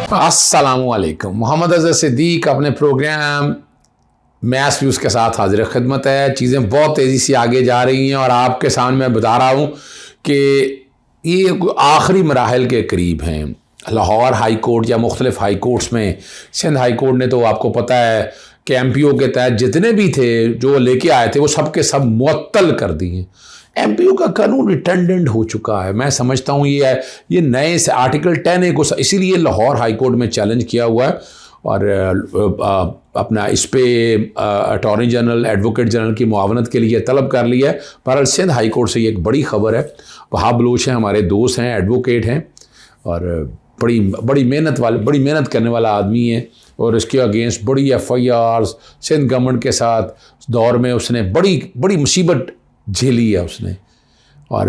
अस्सलामुअलैकुम। मोहम्मद अज़हर सिद्दीक अपने programme maths views के साथ हाजिर खिदमत है। चीज़ें बहुत तेज़ी से आगे जा रही हैं और आपके सामने मैं बता रहा हूँ कि ये आखिरी मराहल के करीब हैं। लाहौर हाई कोर्ट या मुख्तलिफ हाई कोर्ट्स में, सिंध हाई कोर्ट ने तो आपको पता है कि MPO के तहत जितने भी थे जो लेके आए थे वो सब के सब मुअत्तल कर दिए। MPO का कानून रिटेंडेंट हो चुका है। मैं समझता हूँ ये नए से आर्टिकल 10A को इसीलिए लाहौर हाई कोर्ट में चैलेंज किया हुआ है और अपना इस पर अटॉर्नी जनरल, एडवोकेट जनरल की मुआवनत के लिए तलब कर लिया है। बहरहाल सिंध हाई कोर्ट से ये एक बड़ी खबर है। वहाब बलोच हैं, हमारे दोस्त हैं, एडवोकेट हैं और बड़ी मेहनत करने वाला आदमी है और इसके अगेंस्ट बड़ी FIRs सिंध गवर्नमेंट के साथ दौर में उसने बड़ी मुसीबत झेली है उसने। और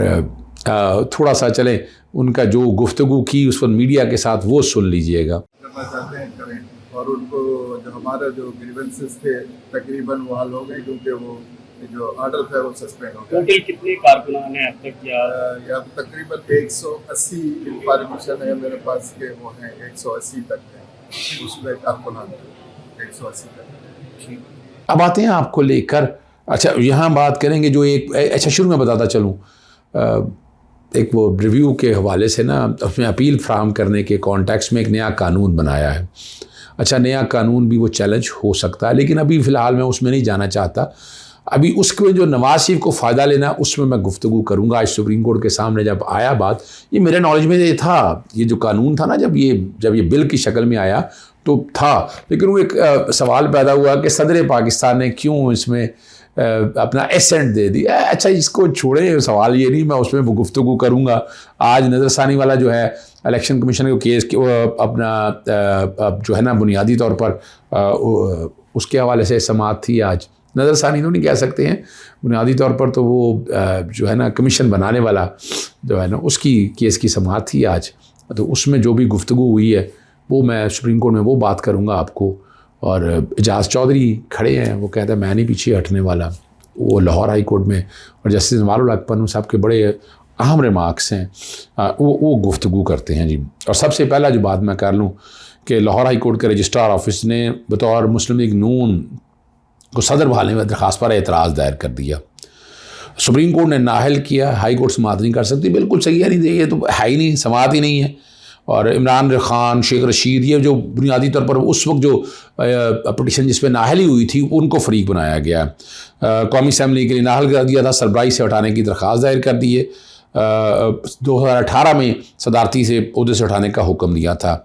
थोड़ा सा चलें उनका जो गुफ्तगू की उस पर मीडिया के साथ वो सुन लीजिएगा। करना चाहते हैं करें, और उनको जो हमारा जो ग्रीवेंसेस थे तकरीबन वो हल हो गए, क्योंकि वो जो ऑर्डर था वो सस्पेंड हो गया। टोटल कितने कारकुनान हैं अब तक? या तकरीबन 180 इंफॉर्मेशन है मेरे पास के वो हैं 180 तक है, उसमें कारकुनान 180 तक। अब आते हैं आपको लेकर, अच्छा यहाँ बात करेंगे जो अच्छा शुरू में बताता चलूँ, एक वो रिव्यू के हवाले से ना उसमें अपील फ्राहम करने के कॉन्टेक्स्ट में एक नया कानून बनाया है। अच्छा, नया कानून भी वो चैलेंज हो सकता है, लेकिन अभी फ़िलहाल मैं उसमें नहीं जाना चाहता। अभी उसके जो नवाज शरीफ को फ़ायदा लेना उसमें मैं गुफ्तगू करूँगा। आज सुप्रीम कोर्ट के सामने जब आया बात, ये मेरे नॉलेज में ये था, ये जो कानून था ना जब ये बिल की शक्ल में आया तो था, लेकिन वो एक सवाल पैदा हुआ कि सदर पाकिस्तान ने क्यों इसमें अपना एसेंट दे दिया। अच्छा, इसको छोड़े, सवाल ये नहीं, मैं उसमें गुफ्तगू करूँगा। आज नज़रसानी वाला जो है इलेक्शन कमीशन के केस वो अपना जो है ना बुनियादी तौर पर उसके हवाले से समाअत थी। आज नज़रसानी तो नहीं कह सकते हैं, बुनियादी तौर पर तो वो जो है ना कमीशन बनाने वाला जो है ना उसकी केस की समाअत थी आज। तो उसमें जो भी गुफ्तगू हुई है वो मैं सुप्रीम कोर्ट में वो बात करूँगा आपको। और एजाज चौधरी खड़े हैं, वो कहता है मैं नहीं पीछे हटने वाला, वो लाहौर हाई कोर्ट में। और जस्टिस जमालुल हक पन्नू साहब के बड़े अहम रिमार्क्स हैं, वो गुफ्तगू करते हैं जी। और सबसे पहला जो बात मैं कर लूँ कि लाहौर हाई कोर्ट के रजिस्ट्रार ऑफिस ने बतौर मुस्लिम लीग नून को सदर बहाली में दरख्वास्त पर एतराज़ दायर कर दिया। सुप्रीम कोर्ट ने नाहल किया, हाई कोर्ट समाअत नहीं कर सकती। बिल्कुल सही है, नहीं, ये तो है ही नहीं, समाअत ही नहीं है। और इमरान खान, शेख रशीद, ये जो बुनियादी तौर पर उस वक्त जो पटिशन जिस पर नाहली हुई थी उनको फरीक बनाया गया। कौमी असम्बली के लिए नाहल कर दिया था, सरबराही से हटाने की दरख्वास्त दायर कर दी है। 2018 में सदारती से ओहदे से हटाने का हुक्म दिया था।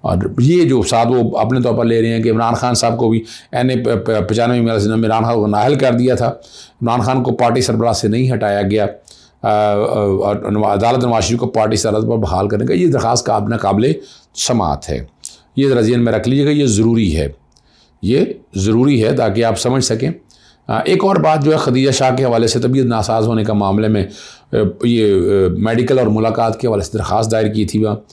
और ये जो साथ वो अपने तौर पर ले रहे हैं कि इमरान खान साहब को भी NA 95 में इमरान खान को नाहल कर दिया था। इमरान खान को पार्टी सरबराह से नहीं हटाया गया और अदालत नवाज शरीफ को पार्टी सरबराह पर बहाल करने का ये दरख्वास्त नाकाबिले समाअत है। ये ज़रा ज़हन में रख लीजिएगा, ये ज़रूरी है ताकि आप समझ सकें। एक और बात जो है, खदीजा शाह के हवाले से तबीयत नासाज होने का मामले में ये मेडिकल और मुलाकात के हवाले से दरख्वास्त दायर की थी वहाँ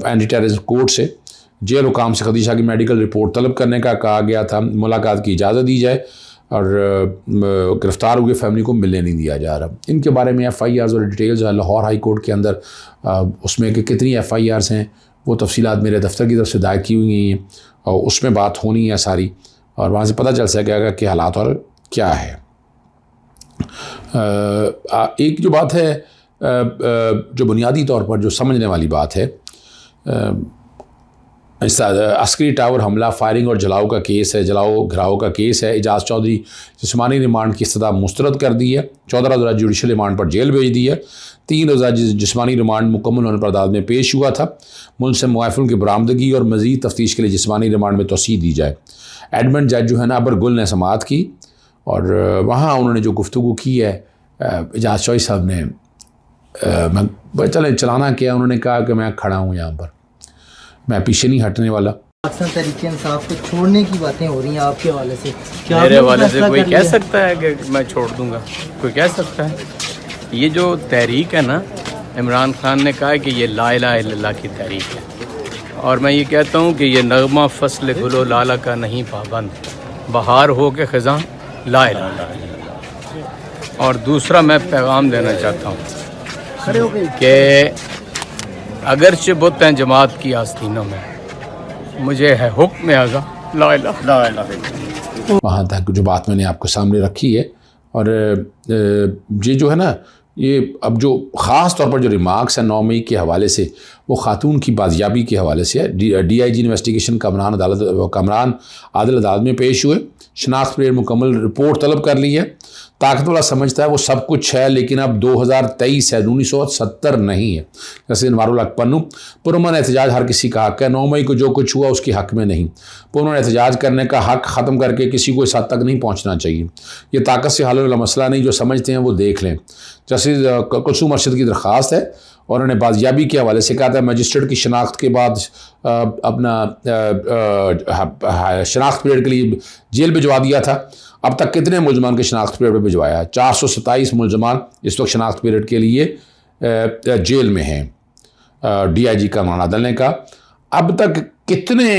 एंटी टेररिज्म कोर्ट से। जेल हुकाम से खदीजा की मेडिकल रिपोर्ट तलब करने का कहा गया था, मुलाकात की इजाज़त दी जाए और गिरफ़्तार हुए फैमिली को मिलने नहीं दिया जा रहा। इनके बारे में FIRs और डिटेल्स लाहौर हाई कोर्ट के अंदर उसमें कि कितनी FIRs हैं वो तफसीलात मेरे दफ्तर की तरफ से दायर की हुई हैं और उसमें बात होनी है सारी, और वहाँ से पता चल सकेगा कि हालात और क्या है। एक जो बात है जो बुनियादी तौर पर जो समझने वाली बात है, अस्करी टावर हमला, फायरिंग और जलाओ घराव का केस है। एजाज चौधरी जिस्मानी रिमांड की सज़ा मुस्तरद कर दी है। 14 रोज़ा जुडिशल रिमांड पर जेल भेज दी है। 3 रोज़ा जिस्मानी रिमांड मुकम्मल होने पर अदालत में पेश हुआ था। मुलज़िम मुआफ़िल की बरामदगी और मज़ीद तफ्तीश के लिए जिस्मानी रिमांड में तोसी दी जाए। एडमिट जज जो है ना अबर गुल ने समाअत की और वहाँ उन्होंने जो गुफ्तगू की है एजाज चौधरी साहब ने, मैं चले चलाना किया, उन्होंने कहा कि मैं खड़ा हूँ यहाँ पर, मैं पीछे नहीं हटने वाला। अक्सर तरीके इंसाफ को छोड़ने की बातें हो रही हैं आपके हवाले से, क्या मेरे हवाले से कोई कह सकता है कि मैं छोड़ दूंगा? कोई कह सकता है? ये जो तहरीक है ना, इमरान खान ने कहा है कि ये ला इलाहा इल्लल्लाह की तहरीक है, और मैं ये कहता हूँ कि ये नगमा फसल गुलो लाला का नहीं पाबंद, बहार हो के ख़ज़ां ला इलाहा इल्लल्लाह। और दूसरा मैं पैगाम देना चाहता हूँ कि अगरचे बुत हैं जमात की आस्तीनों में, मुझे है हुक्म आज़ा ला इलाहा इल्लल्लाह। वहाँ तक जो बात मैंने आपके सामने रखी है। और ये जो है ना, ये अब जो ख़ास तौर पर जो रिमार्क्स हैं 9 मई के हवाले से, वो खातून की बाजियाबी के हवाले से है। DIG इन्वेस्टिगेशन कामरान आदिल अदालत में पेश हुए, शनाख्त परेड मुकम्मल रिपोर्ट तलब कर ली है। ताकत वाला समझता है वो सब कुछ है, लेकिन अब 2023 है, 1970 नहीं है। जैसे इनवारुल हक पन्नू, पुरअमन एहतजाज हर किसी का हक है, 9 मई को जो कुछ हुआ उसके हक में नहीं। पुरअमन एहतजाज करने का हक ख़त्म करके किसी को इस हद तक नहीं पहुँचना चाहिए। ये ताकत से हल वाला मसला नहीं, जो समझते हैं वो देख लें। जस्टिस कुलसूम अरशद की दरख्वास्त है और उन्होंने बाजियाबी के हवाले से कहा था मजिस्ट्रेट की शनाख्त के बाद अपना शनाख्त पीरियड के लिए जेल भिजवा दिया था। अब तक कितने मुलजमान के शनाख्त पीरियड पर भिजवाया है? 427 मुलजमान इस वक्त शनाख्त पीरियड के लिए जेल में हैं। DIG कामरान आदिल ने कहा अब तक कितने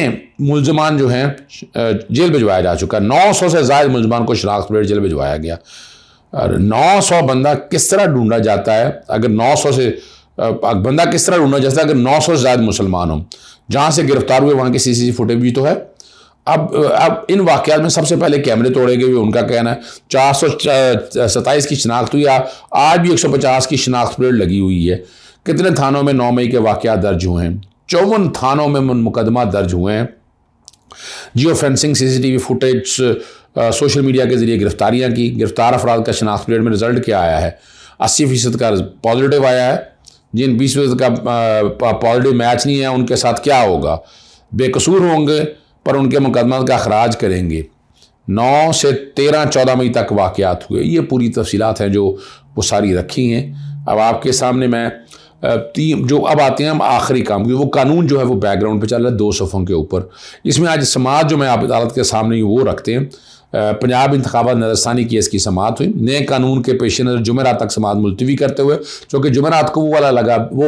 मुलजमान जो हैं जेल भिजवाया जा चुका है। 900 से ज़्यादा मुलजमान को शनाख्त पीरियड जेल भिजवाया गया। और 900 बंदा किस तरह ढूंढा जाता है? अगर 900 से बंदा किस तरह ढूंढा जाता है अगर 900 से ज़्यादा मुसलमान हों? जहाँ से गिरफ्तार हुए वहाँ की CCTV फुटेज भी तो है। अब इन वाक़यात में सबसे पहले कैमरे तोड़े गए, उनका कहना है 427 की शनाख्त हुई, आज भी 150 की शनाख्त पीरियड लगी हुई है। कितने थानों में 9 मई के वाक़यात दर्ज हुए हैं? 54 थानों में मुकदमा दर्ज हुए हैं। Geo fencing, CCTV footage, social media के ज़रिए गिरफ्तारियाँ की। गिरफ्तार अफराद का शनाख्त पीरियड में रिज़ल्ट क्या आया है? 80% का पॉजिटिव आया है। जिन 20% का पॉजिटिव मैच नहीं है उनके साथ क्या होगा? बेकसूर होंगे पर उनके मुकदमा का अखराज करेंगे। 9 से 13-14 मई तक वाक़यात हुए। ये पूरी तफसीलात हैं जो वो सारी रखी हैं। अब आपके सामने मैं जो अब आते हैं हम आखिरी काम की, वो कानून जो है वो बैकग्राउंड पे चल रहा है 2 सफ़ों के ऊपर। इसमें आज समाअत जो मैं आप अदालत के सामने वो रखते हैं, पंजाब इंतखाबात नज़रसानी केस की समाअत हुई। नए कानून के पेश नज़र जुमेरात तक समाअत मुलतवी करते हुए, चूँकि जुमेरात को वो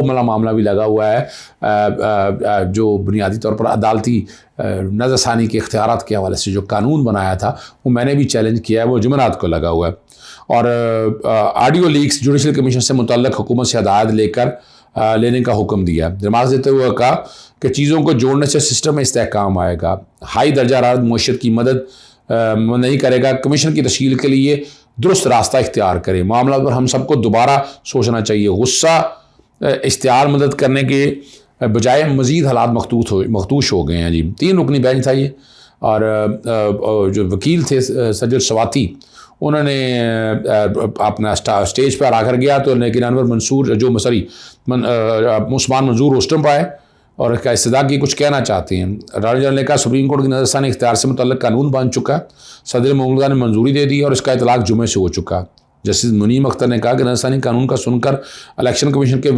वाला मामला भी लगा हुआ है जो बुनियादी तौर पर अदालती नज़रसानी के इख्तियारात के हवाले से जो कानून बनाया था वो मैंने भी चैलेंज किया है, वो जुमेरात को लगा हुआ है। और ऑडियो लीक्स जुडिशल कमीशन से मुतल्लिक़ हुकूमत से हदायत लेने का हुक्म दिया। रिमार्क देते हुए कहा कि चीज़ों को जोड़ने से सिस्टम में इस्तेहकाम आएगा। हाई दर्जा राहत मईशत की मदद नहीं करेगा। कमीशन की तश्कील के लिए दुरुस्त रास्ता इख्तियार करें। मामला पर हम सबको दोबारा सोचना चाहिए। गुस्सा इख्तियार मदद करने के बजाय मज़ीद हालात मखदूश हो गए हैं जी। 3 रुकनी बेंच था ये। और जो वकील थे सज्जद सवाती, उन्होंने अपना स्टेज पर आकर गया तो लेकिन अनवर मंसूर जो उस्मान मंजूर रोस्टम पाए और इसका इस्तदा की कुछ कहना चाहते हैं। अटॉर्नी जनरल ने कहा सुप्रीम कोर्ट की नज़रसानी इख्तियार से मुतल्लिक़ कानून बन चुका, सदर मुमलिका ने मंजूरी दे दी और इसका इतलाक़ जुमे से हो चुका। जस्टिस मुनीम अख्तर ने कहा कि नज़रसानी कानून का सुनकर इलेक्शन कमीशन के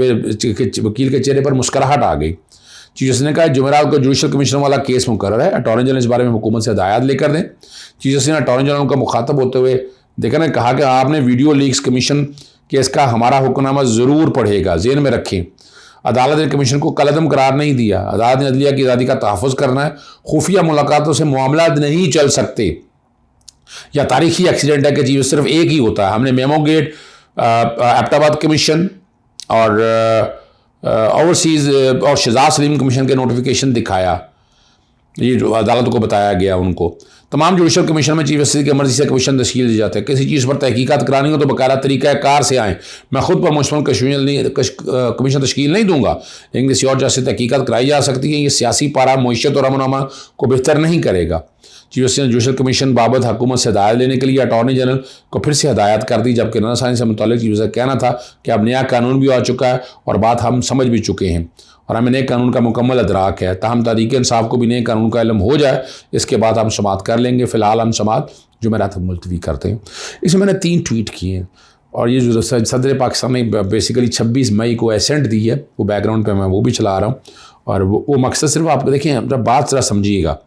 वकील के चेहरे पर मुस्कुराहट आ गई। चीफ जस्टिस ने कहा जुमेरात को जुडिशल कमीशन वाला केस मुकर्रर है, अटॉर्नी जनरल इस बारे में हुकूमत से हदायत लेकर दें। चीफ जस्टिस ने अटॉर्नी जनरल का मुखातब होते हुए ने कहा कि आपने वीडियो लीक्स कमीशन केस का हमारा हुक्मनामा ज़रूर पढ़ेगा, ज़हन में रखें। अदालत ने कमीशन को कलअदम करार नहीं दिया। अदालत ने अदलिया की आज़ादी का तहफ़्फ़ुज़ करना है। खुफिया मुलाकातों से मामला नहीं चल सकते या तारीखी एक्सीडेंट है कि चीज़ सिर्फ एक ही होता है। हमने मेमो गेट, एबटाबाद कमीशन और ओवरसीज़ और शहजाद सलीम कमीशन के नोटिफिकेशन दिखाया, ये जो अदालत को बताया गया उनको। तमाम जुडिशल कमीशन में चीफ जस्टिस की मर्जी से कमीशन तश्कील दी जाते हैं। किसी चीज़ पर तहकीकात करानी हो तो बकायदा तरीक़ाकार से आएँ। मैं खुद पर मुश्तमिल कमीशन तश्कील नहीं दूंगा, लेकिन किसी और जैसे तहकीकात कराई जा सकती है। ये सियासी पारा मईशत और अमन अमान को बेहतर नहीं करेगा। चीफ जस्टिस ने जुडिशल कमीशन बाबत हुकूमत से हदायत लेने के लिए अटॉर्नी जनरल को फिर से हदायत कर दी, जबकि नज़रसानी से मुतल्लिक़ चीफ जस्टिस का कहना था कि अब नया कानून भी आ चुका है और बात हम समझ भी चुके हैं और हमें नए कानून का मुकम्मल अदराक है। ताहम तहरीक इंसाफ को भी नए कानून का इल्म हो जाए, इसके बाद हम समाअत कर लेंगे। फ़िलहाल हम समाअत जुमेरात मुलतवी करते हैं। इसमें मैंने 3 ट्वीट किए हैं और ये जो सदर पाकिस्तान ने बेसिकली 26 मई को एसेंट दी है, वो बैकग्राउंड पे मैं वो भी चला रहा हूँ। और वो मकसद सिर्फ आपको देखें, जब बात ज़रा समझिएगा,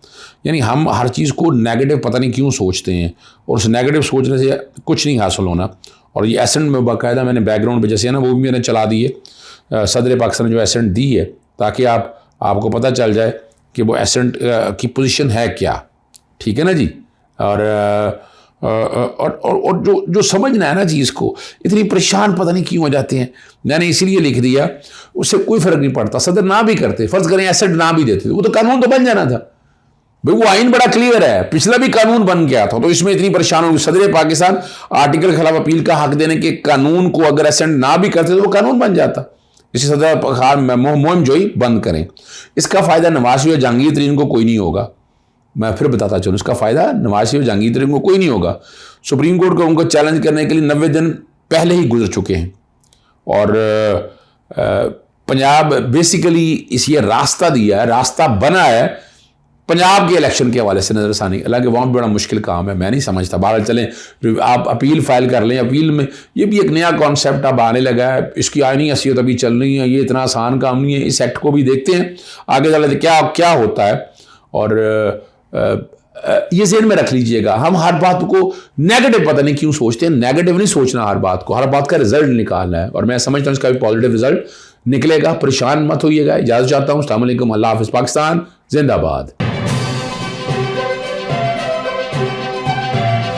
यानी हम हर चीज़ को नेगेटिव पता नहीं क्यों सोचते हैं और उस नेगेटिव सोचने से कुछ नहीं हासिल होना। और ये एसेंट में बाकायदा मैंने बैकग्राउंड पे जैसे है ना वो भी मैंने चला दिए, सदर पाकिस्तान ने जो एसेंट दी है, ताकि आपको पता चल जाए कि वो एसेंट की पोजीशन है क्या। ठीक है ना जी। और और जो समझना है ना चीज़ को, इतनी परेशान पता नहीं क्यों हो जाते हैं। मैंने इसीलिए लिख दिया, उससे कोई फ़र्क नहीं पड़ता। सदर ना भी करते, फ़र्ज़ करें एसेट ना भी देते, वो तो कानून तो बन जाना था भाई, वो आइन बड़ा क्लियर है, पिछला भी कानून बन गया था, तो इसमें इतनी परेशान होगी। सदर पाकिस्तान आर्टिकल के खिलाफ अपील का हक देने के कानून को अगर एसेंट ना भी करते तो वो कानून बन जाता। इसी सदर मुहिम जो ही बंद करें। इसका फ़ायदा नवाज शरीफ या जहांगीर तरीन को कोई नहीं होगा। मैं फिर बताता चलूँ, इसका फ़ायदा नवाज शरीफ जहांगीर तरीन को कोई नहीं होगा। सुप्रीम कोर्ट को उनको चैलेंज करने के लिए 90 दिन पहले ही गुजर चुके हैं, और पंजाब बेसिकली इस ये रास्ता दिया है, रास्ता बना है पंजाब के इलेक्शन के हवाले से नजरसानी। हालांकि वहाँ बड़ा मुश्किल काम है, मैं नहीं समझता। बहरहाल चलें, आप अपील फाइल कर लें। अपील में ये भी एक नया कॉन्सेप्ट अब आने लगा है, इसकी आईनी हैसियत अभी चल रही है, ये इतना आसान काम नहीं है। इस एक्ट को भी देखते हैं आगे चले क्या क्या होता है। और ये ज़हन में रख लीजिएगा, हम हर बात को नेगेटिव पता नहीं क्यों सोचते हैं। नेगेटिव नहीं सोचना, हर बात को, हर बात का रिजल्ट निकालना है, और मैं समझता हूँ इसका भी पॉजिटिव रिजल्ट निकलेगा। परेशान मत होइएगा। इजाज़त चाहता हूँ। अस्सलाम वालेकुम, अल्लाह हाफ़िज़। पाकिस्तान जिंदाबाद।